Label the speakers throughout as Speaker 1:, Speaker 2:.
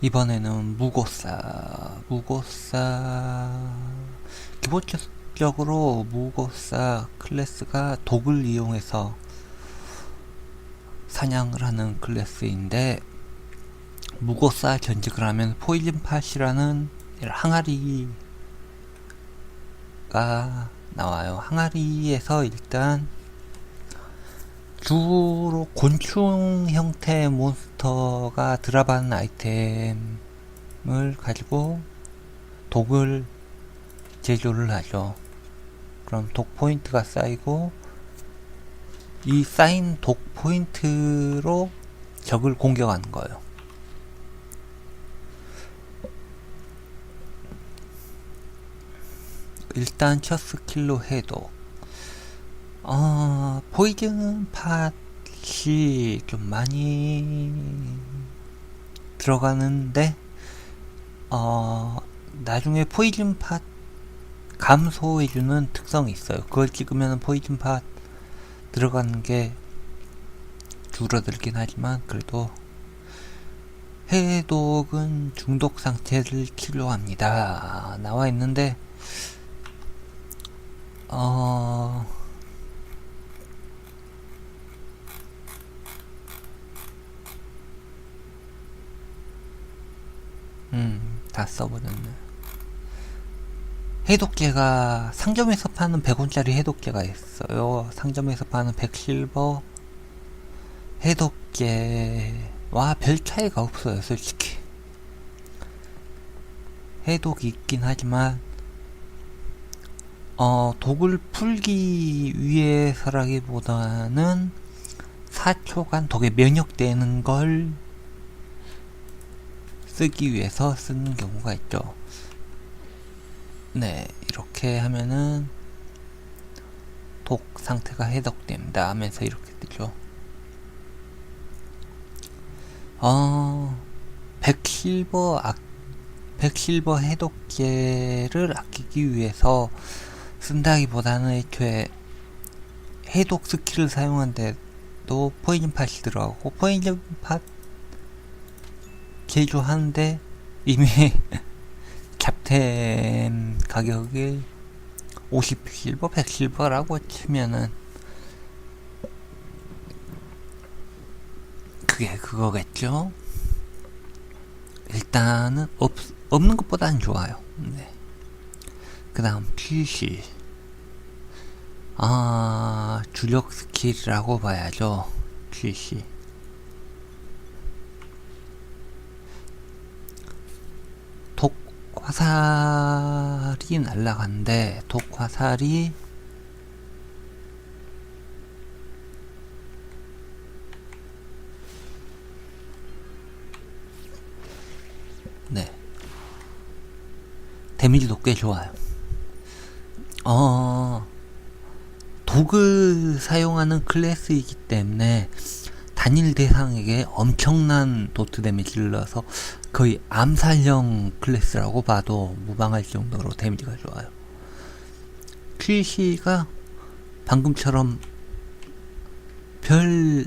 Speaker 1: 이번에는 기본적으로 무고사 클래스가 독을 이용해서 사냥을 하는 클래스인데, 무고사 전직을 하면 포이즌 팟이라는 항아리가 나와요. 항아리에서 일단 주로 곤충 형태의 몬스터가 드랍하는 아이템을 가지고 독을 제조를 하죠. 그럼 독 포인트가 쌓이고, 이 쌓인 독 포인트로 적을 공격하는 거예요. 일단 첫 스킬로 해도 포이즌 팟이 좀 많이 들어가는데, 나중에 포이즌 팟 감소해주는 특성이 있어요. 그걸 찍으면 포이즌 팟 들어가는 게 줄어들긴 하지만, 그래도 해독은 중독 상태를 치료합니다 나와 있는데, 다 써버렸네. 해독제가 상점에서 파는 100원짜리 해독제가 있어요. 상점에서 파는 100실버 해독제와 별 차이가 없어요, 솔직히. 해독이 있긴 하지만 독을 풀기 위해서라기보다는 4초간 독에 면역되는 걸 쓰기 위해서 쓰는 경우가 있죠. 네, 이렇게 하면은 독 상태가 해독됩니다 하면서 이렇게 뜨죠. 100실버 해독제를 아끼기 위해서 쓴다기보다는 애초에 해독 스킬을 사용한데도 포이즌 팟이 들어가고, 포이즌 팟 제조하는데 이미 캡템 가격이 50실버, 100실버라고 치면은 그게 그거겠죠. 일단은 없는 것보다는 좋아요. 네. 그 다음 PC. 주력 스킬이라고 봐야죠. PC. 독 화살이 날라간데, 독 화살이 네, 데미지도 꽤 좋아요. 독을 사용하는 클래스이기 때문에 단일 대상에게 엄청난 도트 데미지를 넣어서 거의 암살형 클래스라고 봐도 무방할 정도로 데미지가 좋아요. QC가 방금처럼 별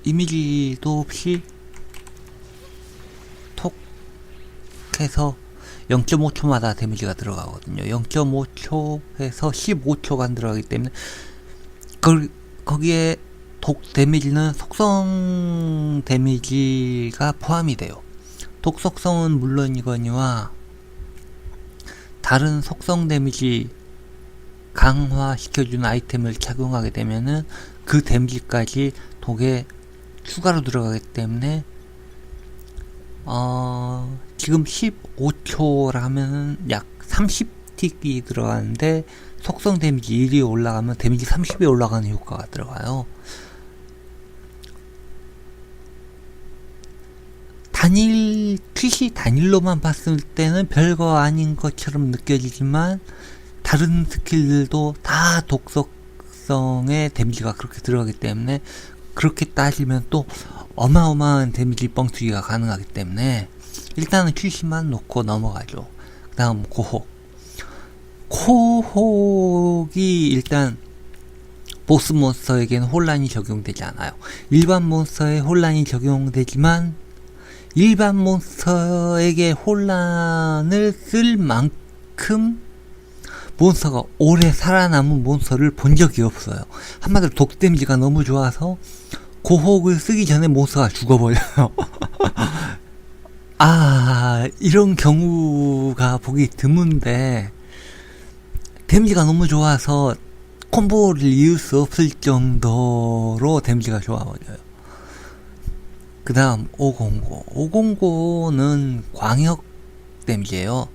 Speaker 1: 이미지도 없이 톡 해서 0.5초마다 데미지가 들어가거든요. 0.5초에서 15초간 들어가기 때문에 거기에 독 데미지는 속성 데미지가 포함이 돼요. 독 속성은 물론이거니와 다른 속성 데미지 강화시켜주는 아이템을 착용하게 되면은 그 데미지까지 독에 추가로 들어가기 때문에 지금 15초라면 약 30틱이 들어가는데, 속성 데미지 1이 올라가면 데미지 30이 올라가는 효과가 들어가요. PC 단일로만 봤을 때는 별거 아닌 것처럼 느껴지지만, 다른 스킬들도 다 독속성의 데미지가 그렇게 들어가기 때문에, 그렇게 따지면 또 어마어마한 데미지 뻥튀기가 가능하기 때문에 일단은 QC만 놓고 넘어가죠. 그 다음 코혹이 일단 보스 몬스터에게는 혼란이 적용되지 않아요. 일반 몬스터에 혼란이 적용되지만 일반 몬스터에게 혼란을 쓸 만큼 몬스터가 오래 살아남은 몬스터를 본 적이 없어요. 한마디로 독 데미지가 너무 좋아서 고혹을 쓰기 전에 몬스터가 죽어버려요. 이런 경우가 보기 드문데, 데미지가 너무 좋아서 콤보를 이을 수 없을 정도로 데미지가 좋아버려요. 그 다음 509. 509는 광역 데미지예요.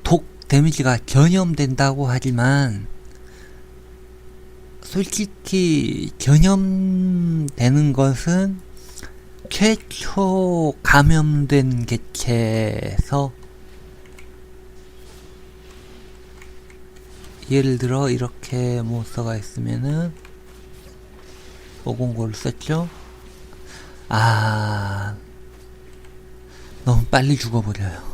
Speaker 1: 독 데미지가 전염된다고 하지만 솔직히 전염되는 것은 최초 감염된 개체에서, 예를 들어 이렇게 몬스터가 있으면은 509를 썼죠. 너무 빨리 죽어버려요.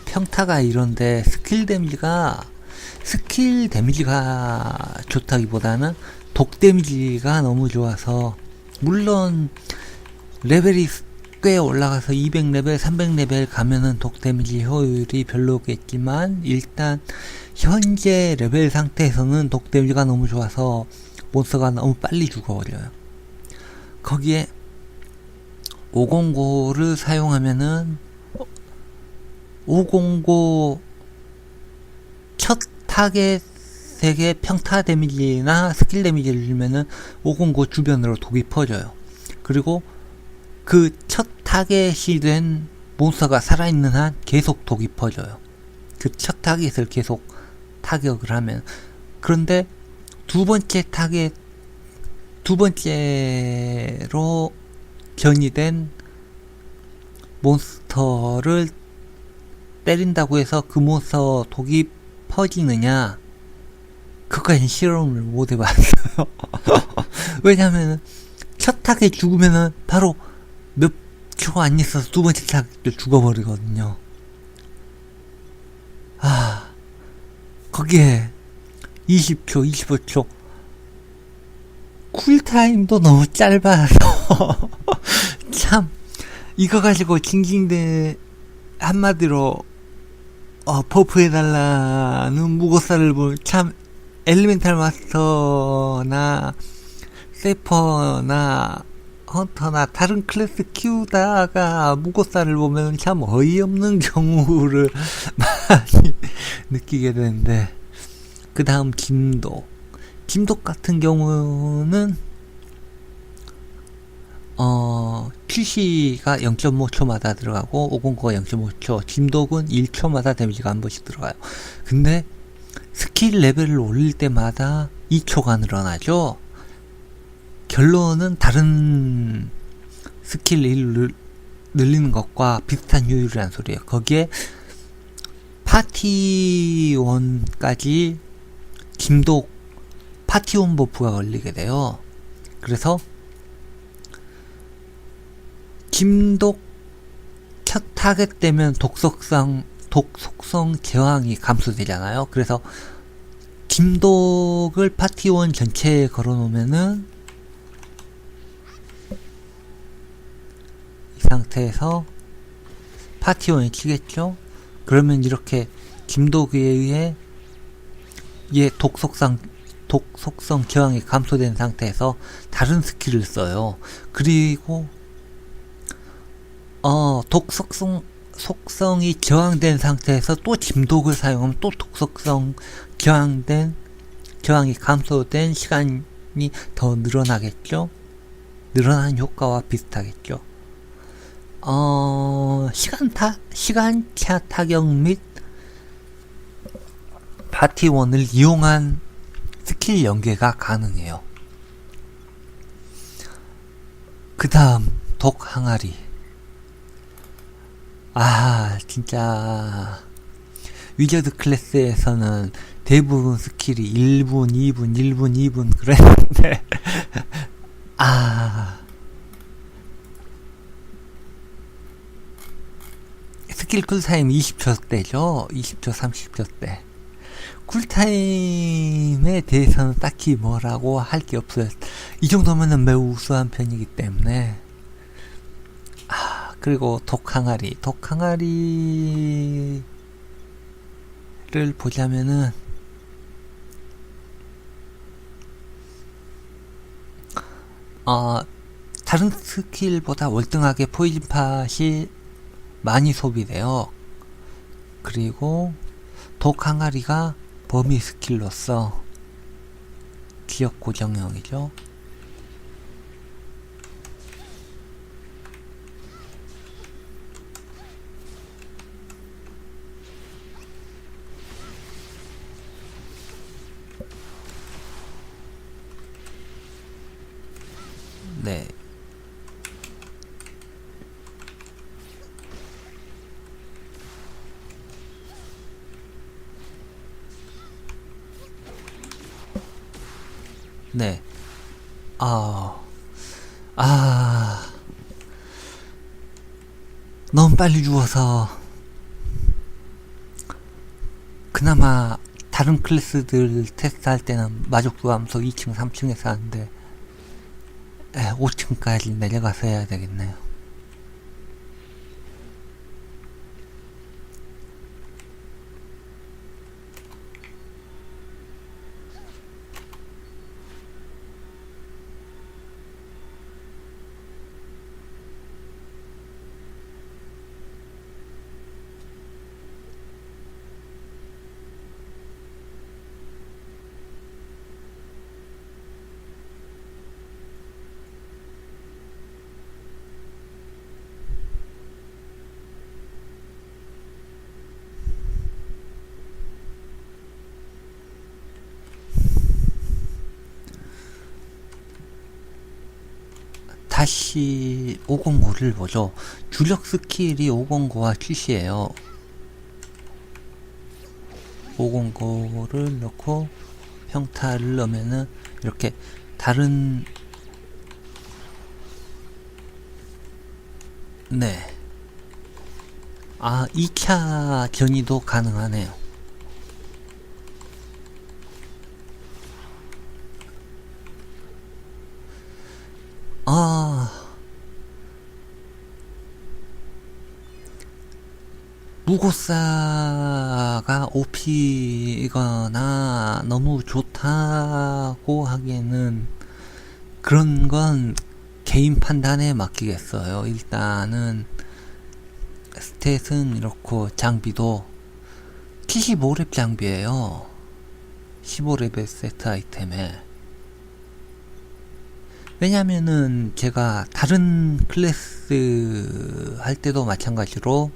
Speaker 1: 평타가 이런데 스킬 데미지가 좋다기보다는 독 데미지가 너무 좋아서, 물론 레벨이 꽤 올라가서 200레벨, 300레벨 가면은 독 데미지 효율이 별로겠지만, 일단 현재 레벨 상태에서는 독 데미지가 너무 좋아서 몬스터가 너무 빨리 죽어버려요. 거기에 509를 사용하면은 509 첫 타겟에게 평타 데미지나 스킬 데미지를 주면은 509 주변으로 독이 퍼져요. 그리고 그 첫 타겟이 된 몬스터가 살아있는 한 계속 독이 퍼져요. 그 첫 타겟을 계속 타격을 하면. 그런데 두 번째로 변이된 몬스터를 때린다고 해서 그 몬스터 독이 퍼지느냐, 그까지는 실험을 못 해봤어요. 왜냐면은 첫 타겟 죽으면은 바로 몇 초 안 있어서 두 번째 타겟도 죽어버리거든요. 거기에 20초, 25초 쿨타임도 너무 짧아서 참 이거 가지고 한마디로 버프해달라는 무고사를 보면, 참 엘리멘탈 마스터나 세퍼나 헌터나 다른 클래스 키우다가 무고사를 보면 참 어이없는 경우를 많이 느끼게 되는데, 그 다음 김독 같은 경우는 QC가 0.5초마다 들어가고 509가 0.5초, 김독은 1초마다 데미지가 한 번씩 들어가요. 근데 스킬 레벨을 올릴 때마다 2초가 늘어나죠. 결론은 다른 스킬 늘리는 것과 비슷한 효율이란 소리예요. 거기에 파티원까지 김독 파티원 버프가 걸리게 돼요. 그래서 김독 첫 타겟 되면 독속성 저항이 감소되잖아요. 그래서 김독을 파티원 전체에 걸어놓으면은 이 상태에서 파티원이 치겠죠. 그러면 이렇게 김독에 의해 독속성 저항이 감소된 상태에서 다른 스킬을 써요. 그리고 독속성이 저항된 상태에서 또 김독을 사용하면 또 독속성 저항이 감소된 시간이 더 늘어나겠죠. 늘어난 효과와 비슷하겠죠. 시간차 타격 및 파티원을 이용한 스킬 연계가 가능해요. 그 다음 독 항아리. 진짜 위저드 클래스에서는 대부분 스킬이 1분, 2분, 1분, 2분 그랬는데 스킬 쿨타임 20초 대죠. 20초, 30초 대. 쿨타임에 대해서는 딱히 뭐라고 할 게 없어요. 이 정도면은 매우 우수한 편이기 때문에. 그리고 독항아리를 보자면은 다른 스킬보다 월등하게 포이즌 팟이 많이 소비돼요. 그리고 독항아리가 범위 스킬로서 지역 고정형이죠. 네. 네. 아, 아, 너무 빨리 죽어서, 그나마 다른 클래스들 테스트할 때는 마족수 함수 2층, 3층에서 하는데, 5층까지 내려가서 해야 되겠네요. 다시 509를 보죠. 주력 스킬이 509와 큐시예요. 509를 넣고 평타를 넣으면은 이렇게 다른 네. 2차 전이도 가능하네요. 무고사가 OP이거나 너무 좋다고 하기에는 그런 건 개인 판단에 맡기겠어요. 일단은 스탯은 이렇고 장비도 75렙 장비예요. 15레벨 세트 아이템에. 왜냐면은 제가 다른 클래스 할 때도 마찬가지로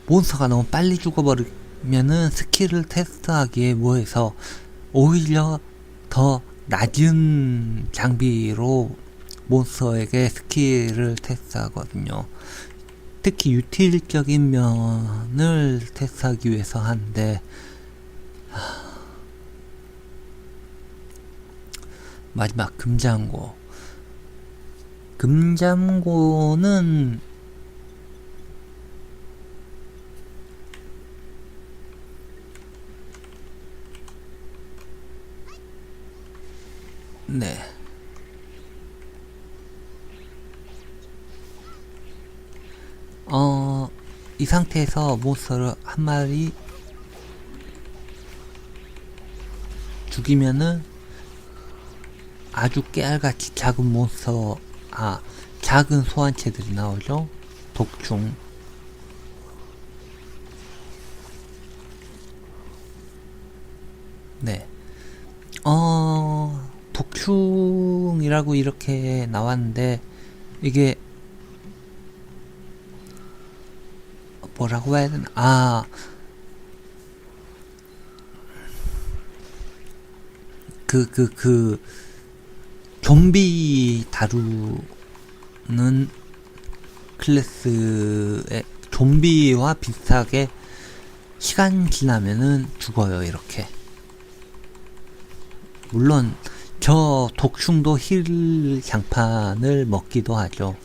Speaker 1: 몬스터가 너무 빨리 죽어버리면은 스킬을 테스트하기에 뭐해서 오히려 더 낮은 장비로 몬스터에게 스킬을 테스트하거든요. 특히 유틸적인 면을 테스트하기 위해서 하는데 마지막 금장고는 네. 이 상태에서 몬스터를 한 마리 죽이면은 아주 깨알같이 작은 몬스터, 작은 소환체들이 나오죠. 독충. 네. 독충이라고 이렇게 나왔는데, 이게, 뭐라고 해야 되나? 좀비 다루는 클래스의 좀비와 비슷하게 시간 지나면은 죽어요, 이렇게. 물론, 저 독충도 힐 장판을 먹기도 하죠.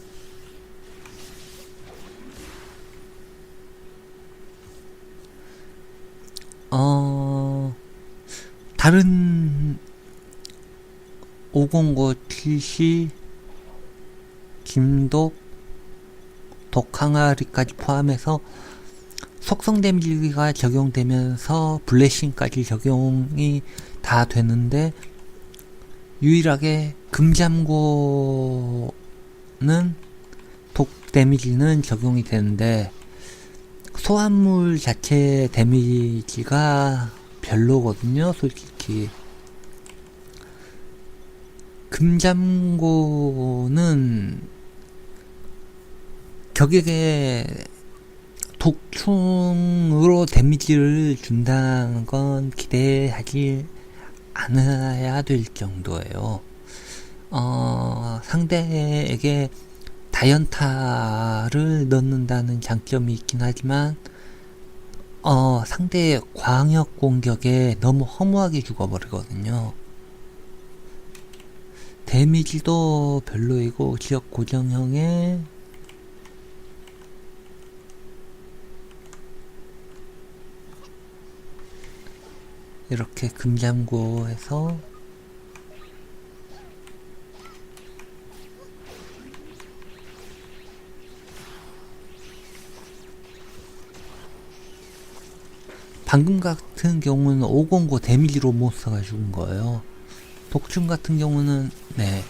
Speaker 1: 다른 509 TC 김독 독항아리까지 포함해서 속성 데미지가 적용되면서 블레싱까지 적용이 다 되는데, 유일하게 금잠고는 독 데미지는 적용이 되는데 소환물 자체 데미지가 별로거든요, 솔직히. 금잠고는 격에게 독충으로 데미지를 준다는 건 기대하지 않아야 될 정도예요. 상대에게 다연타를 넣는다는 장점이 있긴 하지만 상대의 광역 공격에 너무 허무하게 죽어버리거든요. 데미지도 별로이고 지역 고정형에 이렇게 금잠고해서 방금 같은 경우는 509 데미지로 몬스터가 죽은 거예요. 독충 같은 경우는 네,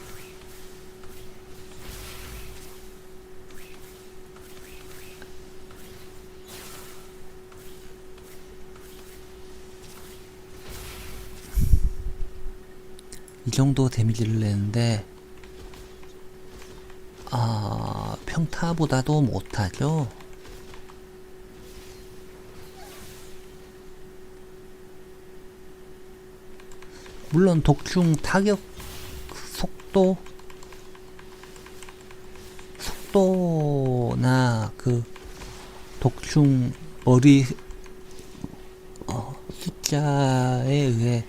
Speaker 1: 이 정도 데미지를 내는데 평타보다도 못하죠. 물론 독충 타격 속도나 그 독충 머리 숫자에 의해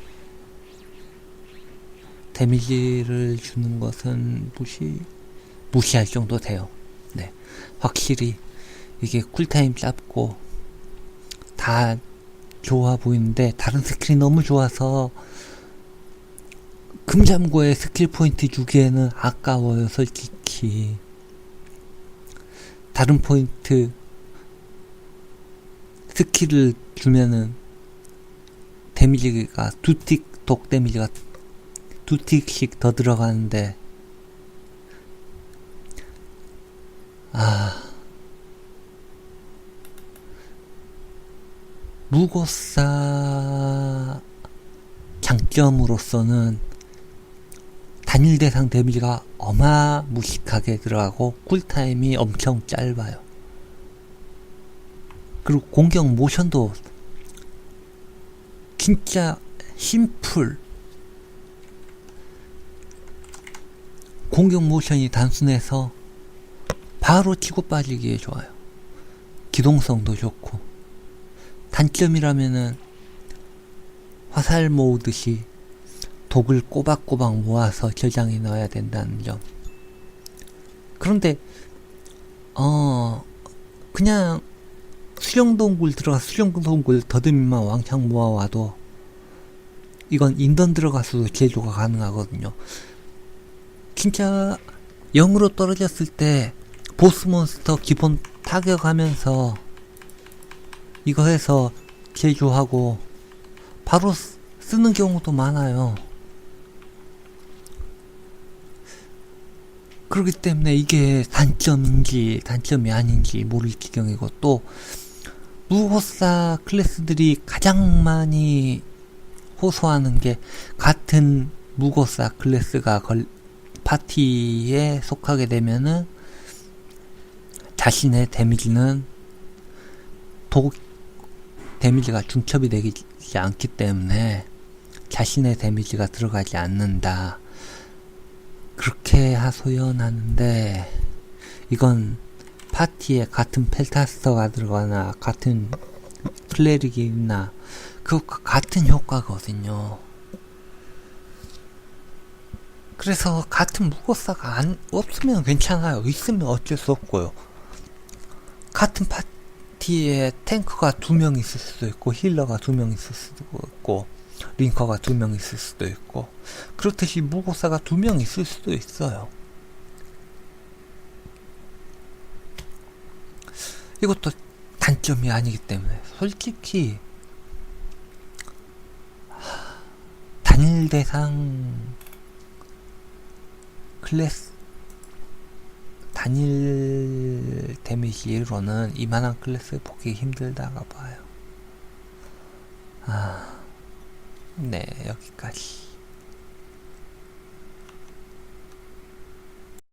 Speaker 1: 데미지를 주는 것은 무시할 정도 돼요. 네, 확실히 이게 쿨타임 짧고 다 좋아 보이는데 다른 스킬이 너무 좋아서 금잠고에 스킬 포인트 주기에는 아까워요, 솔직히. 다른 포인트 스킬을 주면은 데미지가 독 데미지가 2틱씩 더 들어가는데 무고사 장점으로서는 단일 대상 데미지가 어마무식하게 들어가고 쿨타임이 엄청 짧아요. 그리고 공격 모션도 진짜 심플. 공격 모션이 단순해서 바로 치고 빠지기에 좋아요. 기동성도 좋고. 단점이라면은 화살 모으듯이 독을 꼬박꼬박 모아서 저장해 넣어야 된다는 점. 그런데 그냥 수령동굴 들어가서 수령동굴 더듬이만 왕창 모아와도 이건 인던 들어가서도 제조가 가능하거든요. 진짜 0으로 떨어졌을 때 보스몬스터 기본 타격하면서 이거 해서 제조하고 바로 쓰는 경우도 많아요. 그렇기 때문에 이게 단점인지 단점이 아닌지 모를 지경이고, 또 무호사 클래스들이 가장 많이 호소하는 게 같은 무고사 클래스가 파티에 속하게 되면은 자신의 데미지는 독 데미지가 중첩이 되지 않기 때문에 자신의 데미지가 들어가지 않는다, 그렇게 하소연하는데, 이건 파티에 같은 펠타스터가 들어가나 같은 클레릭이나 그것과 같은 효과거든요. 그래서 같은 무고사가 없으면 괜찮아요. 있으면 어쩔 수 없고요. 같은 파티에 탱크가 2명 있을 수도 있고 힐러가 2명 있을 수도 있고 링커가 2명 있을 수도 있고, 그렇듯이 무고사가 2명 있을 수도 있어요. 이것도 단점이 아니기 때문에 솔직히 단일 대상 클래스 단일 데미지로는 이만한 클래스 보기 힘들다가 봐요. 네, 여기까지.